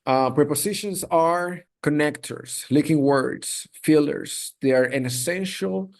Prepositions are connectors, linking words, fillers. They are an essential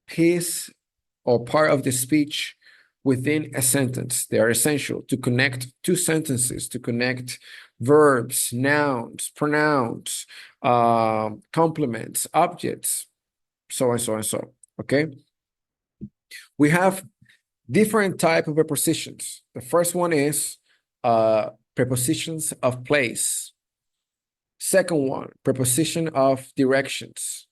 piece or part of the speech within a sentence. They are essential to connect two sentences, to connect verbs, nouns, pronouns, complements, objects, so and so and so. Okay. We have different type of prepositions. The first one is prepositions of place. Second one, preposition of directions.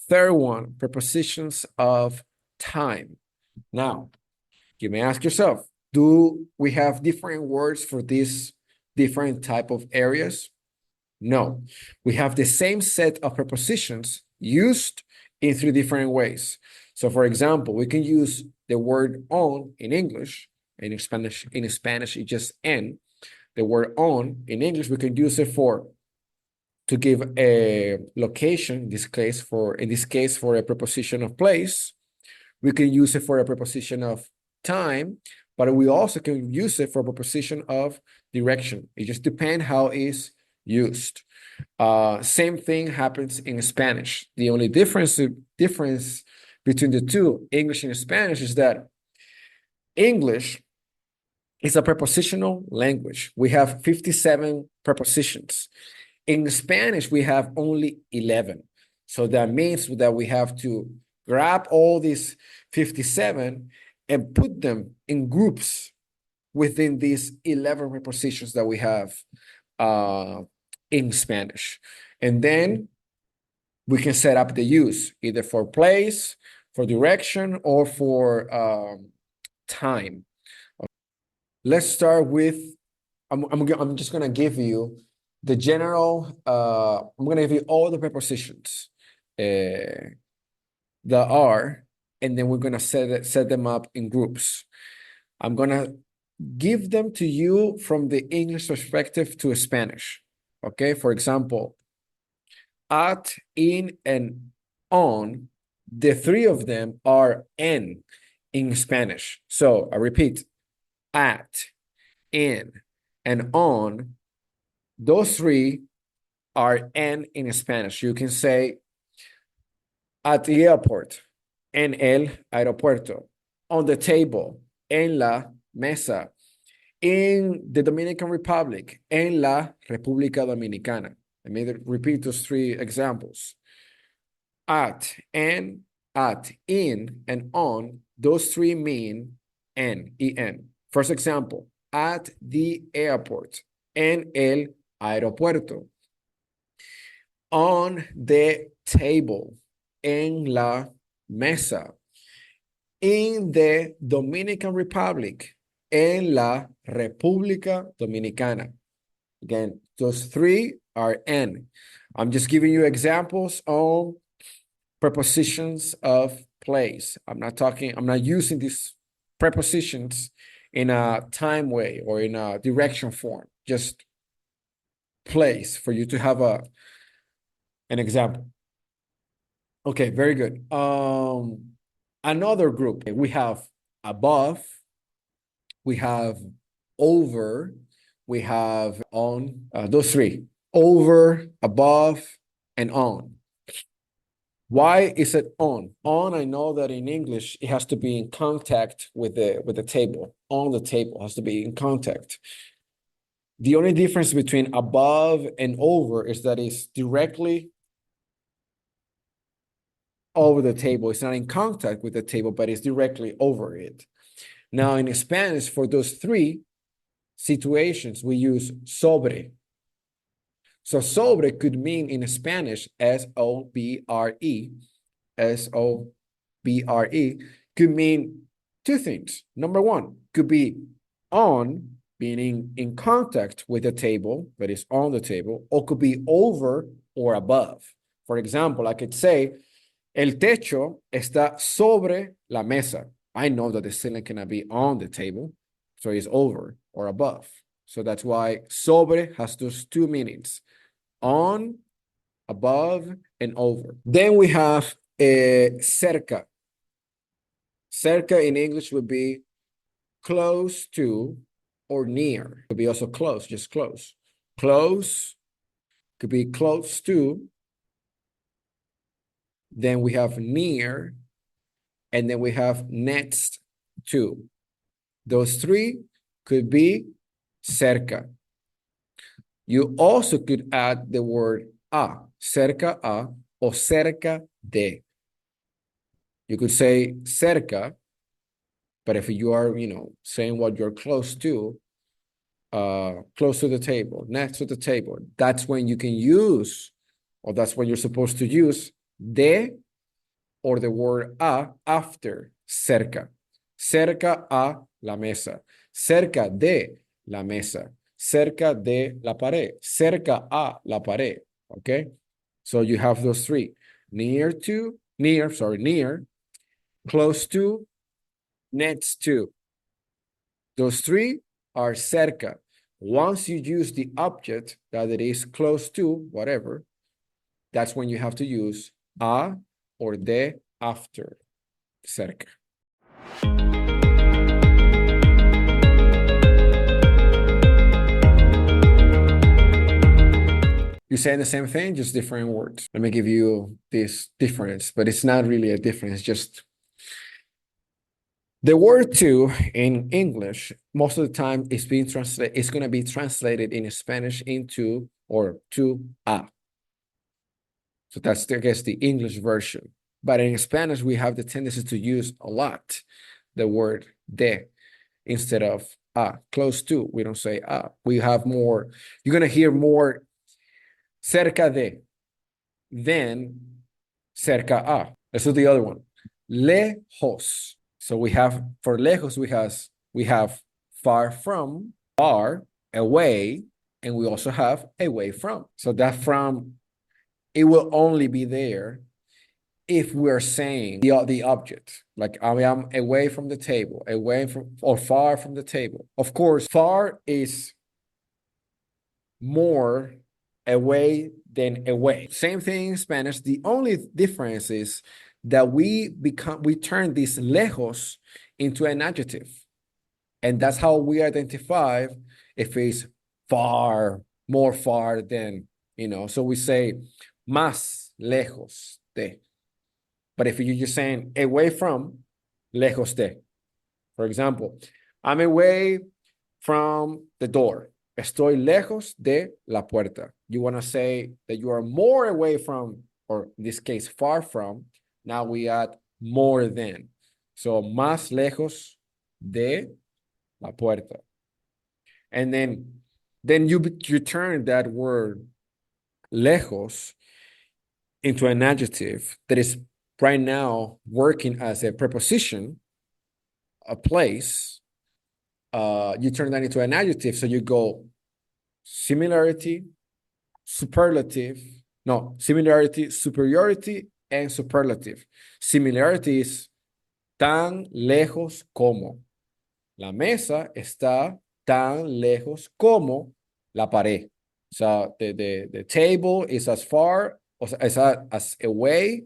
Third one, prepositions of time. Now, you may ask yourself, do we have different words for these different type of areas? No, we have the same set of prepositions used in three different ways. So for example, we can use the word on in English, and in Spanish it's just en. The word on in English, we can use it to give a location, in this case for a preposition of place. We can use it for a preposition of time, but we also can use it for a preposition of direction. It just depends how it's used. Same thing happens in Spanish. The only difference between the two, English and Spanish, is that English is a prepositional language. We have 57 prepositions. In Spanish, we have only 11. So that means that we have to grab all these 57 and put them in groups within these 11 prepositions that we have in Spanish. And then we can set up the use either for place, for direction, or for time. Let's start with, I'm just going to give you the general, I'm going to give you all the prepositions that are, and then we're going to set them up in groups. I'm going to give them to you from the English perspective to Spanish. Okay, for example, at, in, and on, the three of them are en in Spanish. So I repeat, at, in, and on, those three are en in Spanish. You can say at the airport, en el aeropuerto, on the table, en la mesa, in the Dominican Republic, en la República Dominicana. Let me repeat those three examples. At, en, at, in, and on, those three mean en, en. First example, at the airport, en el aeropuerto. On the table, en la mesa. In the Dominican Republic, en la República Dominicana. Again, those three are en. I'm just giving you examples on prepositions of place. I'm not using these prepositions in a time way or in a direction form. Just place for you to have an example. Okay, very good. Another group, we have above, we have over, we have on, those three, over, above, and on. Why is it on? On, I know that in English, it has to be in contact with the table. On the table has to be in contact. The only difference between above and over is that it's directly over the table. It's not in contact with the table, but it's directly over it. Now, in Spanish, for those three situations, we use sobre. So sobre could mean in Spanish, S-O-B-R-E. S-O-B-R-E could mean two things. Number one, could be on, meaning in contact with the table, that is on the table, or could be over or above. For example, I could say, el techo está sobre la mesa. I know that the ceiling cannot be on the table, so it's over or above. So that's why sobre has those two meanings, on, above, and over. Then we have cerca. Cerca in English would be close to or near. It could be also close, just close. Close could be close to. Then we have near, and then we have next to. Those three could be cerca. You also could add the word a, cerca a, or cerca de. You could say cerca, but if you are, saying what you're close to the table, next to the table, that's when you can use, or that's when you're supposed to use de or the word a after cerca. Cerca a la mesa. Cerca de la mesa. Cerca de la pared. Cerca a la pared. Okay? So you have those three. Near, close to, next to. Those three are cerca. Once you use the object that it is close to, whatever, that's when you have to use a or de after cerca. You're saying the same thing, just different words. Let me give you this difference, but it's not really a difference, it's just the word to in English, most of the time it's going to be translated in Spanish into or to a. So that's, I guess, the English version. But in Spanish, we have the tendency to use a lot the word de instead of a. Close to, we don't say a. We have more, you're going to hear more cerca de than cerca a. This is the other one. Lejos. So we have, for lejos, we have far from, far, away, and we also have away from. So that from, it will only be there if we're saying the object, like I am away from the table, away from, or far from the table. Of course, far is more away than away. Same thing in Spanish. The only difference is that we turn this lejos into an adjective. And that's how we identify if it's far, more far than, so we say más lejos de. But if you're just saying away from, lejos de. For example, I'm away from the door. Estoy lejos de la puerta. You want to say that you are more away from, or in this case, far from. Now we add more than. So, más lejos de la puerta. And then you turn that word lejos into an adjective that is right now working as a preposition, a place. You turn that into an adjective. So you go similarity, superiority, and superlative. Similarity is tan lejos como. La mesa está tan lejos como la pared. So the table is as far as away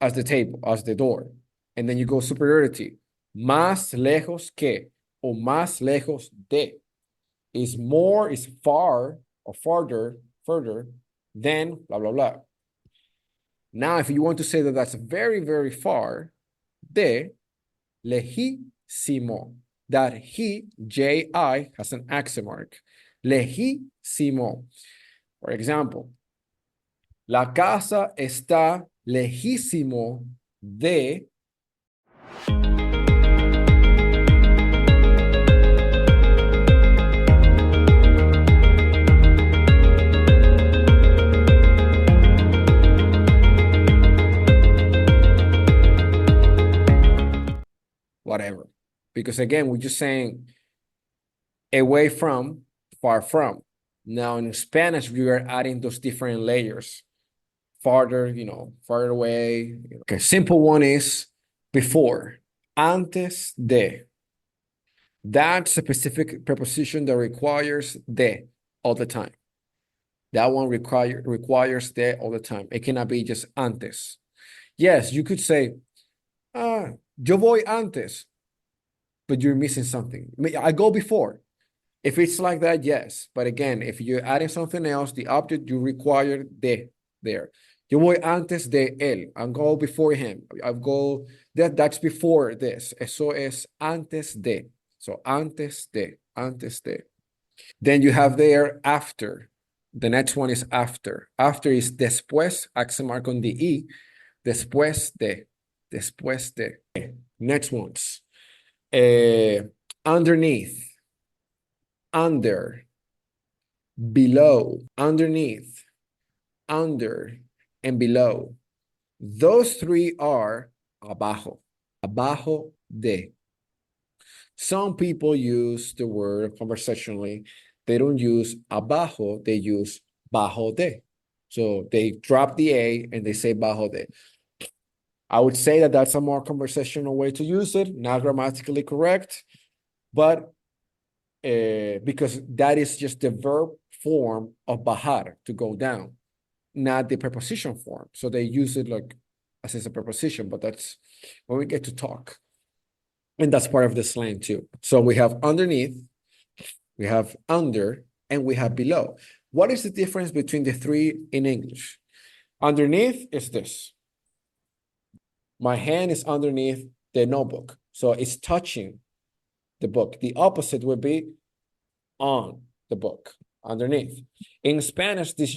as the table, as the door. And then you go superiority. Más lejos que, or más lejos de. Is more, is far, or further than blah, blah, blah. Now, if you want to say that that's very, very far, de lejísimo. That he, J-I, has an accent mark. Lejísimo. For example, la casa está lejísimo de. Whatever. Because again, we're just saying away from, far from. Now in Spanish, we are adding those different layers. Farther, farther away. Okay, simple one is before. Antes de. That's a specific preposition that requires de all the time. That one requires de all the time. It cannot be just antes. Yes, you could say, yo voy antes, but you're missing something. I go before. If it's like that, yes. But again, if you're adding something else, the object, you require de there. Yo voy antes de él. I'll go before him. I'll go, that's before this. Eso es antes de. So antes de, antes de. Then you have there after. The next one is after. After is después, accent mark on the E. Después de. Después de. Next ones. Underneath. Under. Below. Underneath. Under. And below. Those three are abajo. Abajo de. Some people use the word conversationally. They don't use abajo, they use bajo de. So they drop the A and they say bajo de. I would say that that's a more conversational way to use it, not grammatically correct, but because that is just the verb form of bajar, to go down, not the preposition form. So they use it like as a preposition, but that's when we get to talk. And that's part of the slang too. So we have underneath, we have under, and we have below. What is the difference between the three in English? Underneath is this. My hand is underneath the notebook. So it's touching the book. The opposite would be on the book, underneath. In Spanish, this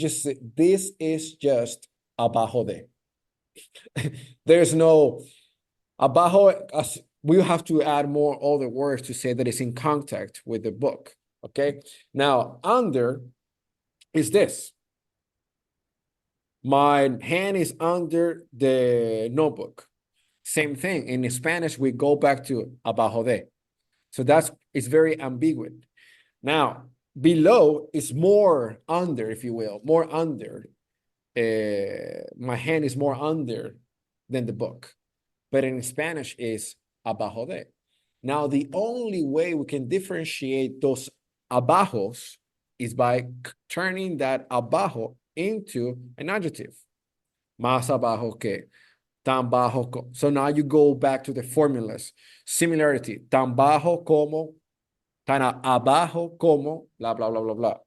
is just abajo de. There's no abajo, we have to add more other words to say that it's in contact with the book. Okay. Now, under is this. My hand is under the notebook. Same thing. In Spanish, we go back to abajo de. So it's very ambiguous. Now, below is more under, if you will, more under. My hand is more under than the book. But in Spanish is abajo de. Now, the only way we can differentiate those abajos is by turning that abajo into an adjective. Más abajo que, tan bajo como. So now you go back to the formulas. Similarity, tan bajo como, tan abajo como, blah, blah, blah, blah, blah.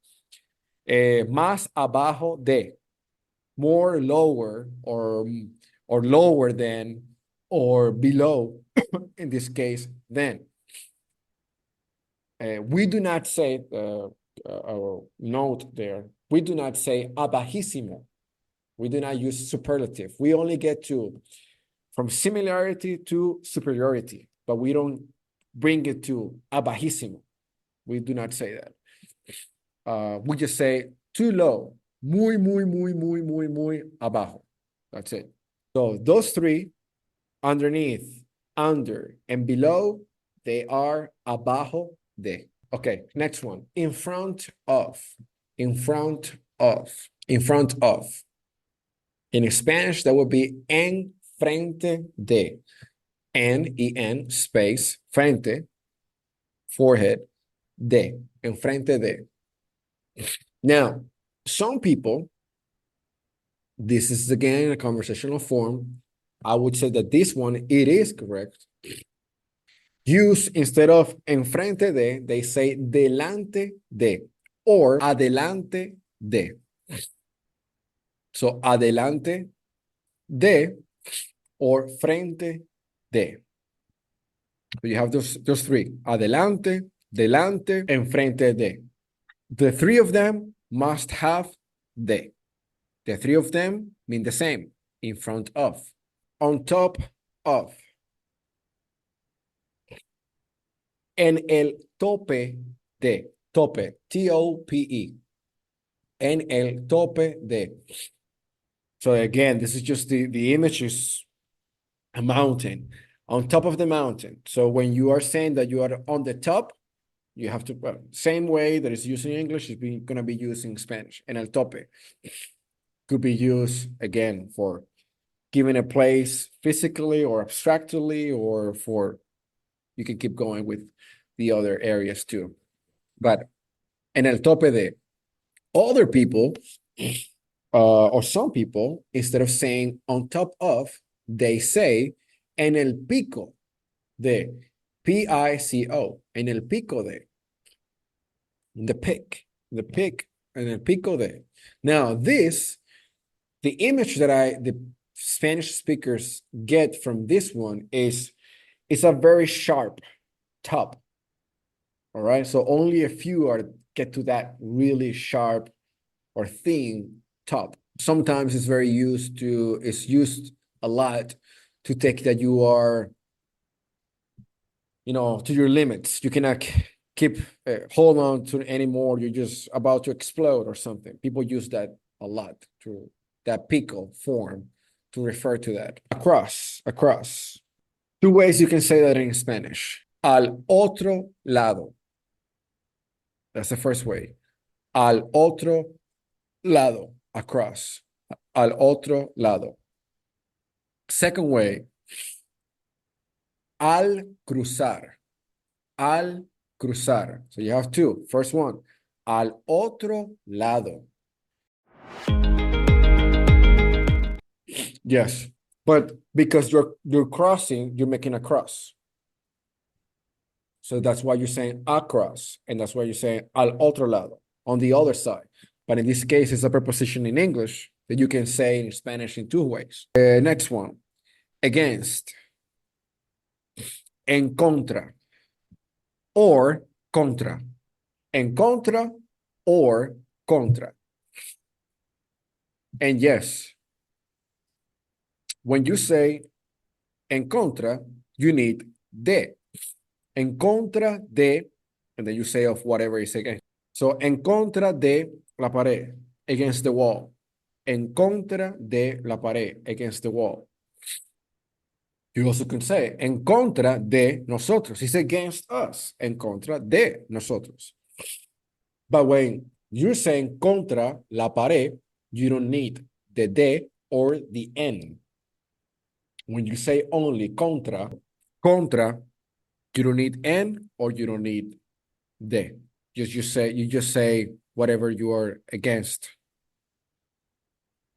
Más abajo de, more lower or lower than, or below, in this case, than. We do not say, note there, we do not say abajísimo. We do not use superlative. We only get to from similarity to superiority, but we don't bring it to abajísimo. We do not say that. We just say too low, muy, muy, muy, muy, muy, muy abajo. That's it. So those three, underneath, under, and below, they are abajo de. Okay, next one. In front of, in front of, in front of. In Spanish, that would be en frente de. N-E-N space, frente, forehead, de, en frente de. Now, some people, this is again a conversational form. I would say that this one, it is correct. Use instead of enfrente de, they say delante de or adelante de. So adelante de or frente de. So you have those three. Adelante, delante, enfrente de. The three of them must have de. The three of them mean the same. In front of. On top of. En el tope de. Tope. T-O-P-E. En el tope de. So again, this is just the image is a mountain. On top of the mountain. So when you are saying that you are on the top, you have to, same way that is used in English is going to be used in Spanish. En el tope could be used again for giving a place physically or abstractly, or for, you can keep going with the other areas too. But en el tope de, other people, or some people, instead of saying on top of, they say en el pico de, P-I-C-O, en el pico de. The pick, and el pico de. Now this, the image that the Spanish speakers get from this one is it's a very sharp top. All right, so only a few are get to that really sharp or thin top. Sometimes it's used a lot to take that you are, to your limits. You cannot keep hold on to anymore. You're just about to explode or something. People use that a lot, to that pico form, to refer to that. Across. Two ways you can say that in Spanish. Al otro lado. That's the first way. Al otro lado. Across. Al otro lado. Second way. Al cruzar. Al cruzar. So you have two. First one. Al otro lado. Yes, but because you're crossing, you're making a cross. So that's why you're saying across, and that's why you're saying al otro lado, on the other side. But in this case, it's a preposition in English that you can say in Spanish in two ways. Next one, against, en contra, or contra. En contra or contra. And yes, when you say en contra, you need de. En contra de, and then you say of whatever is against. So, en contra de la pared, against the wall. En contra de la pared, against the wall. You also can say, en contra de nosotros. It's against us. En contra de nosotros. But when you're saying contra la pared, you don't need the de or the en. When you say only contra, you don't need en or you don't need de. You just say whatever you are against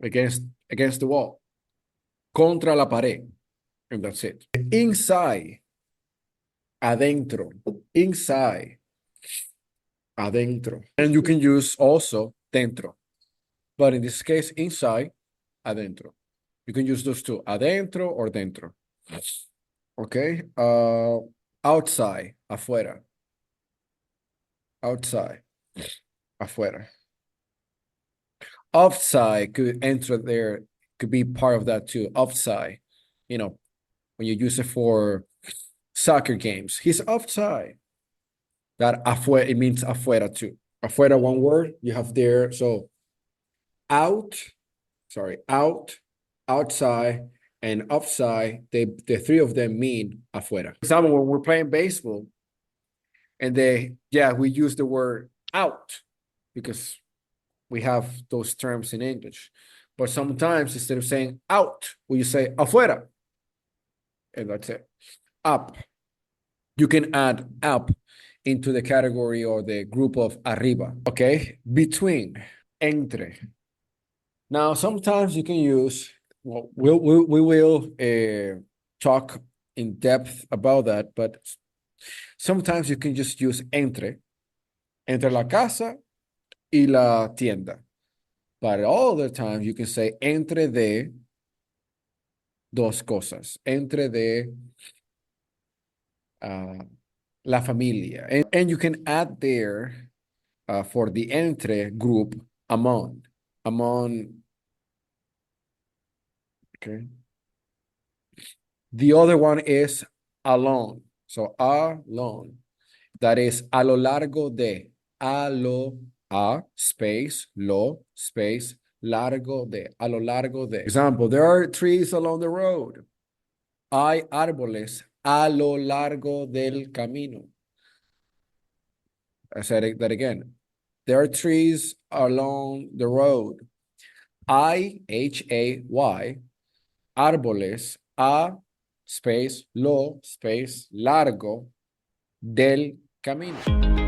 the wall. Contra la pared. And that's it. Inside. Adentro. Inside. Adentro. And you can use also dentro. But in this case, inside, adentro. You can use those two, adentro or dentro. Okay. Outside, afuera. Outside, afuera. Offside could enter there, could be part of that too. Offside, when you use it for soccer games, he's offside. That afuera, it means afuera too. Afuera, one word you have there. So out, outside, and offside, the three of them mean afuera. For example, when we're playing baseball, and we use the word out because we have those terms in English. But sometimes instead of saying out, we say afuera. And that's it. Up. You can add up into the category or the group of arriba. Okay. Between. Entre. Now, sometimes you can use, we will talk in depth about that, but sometimes you can just use entre la casa y la tienda. But all the time you can say entre de dos cosas, entre de la familia. And you can add there for the entre group, among. Okay. The other one is along. So along. That is a lo largo de. Space, lo, space, largo de. A lo largo de. Example, there are trees along the road. Hay árboles a lo largo del camino. I said that again. There are trees along the road. Hay, Hay, árboles a, space, lo, space, largo del camino.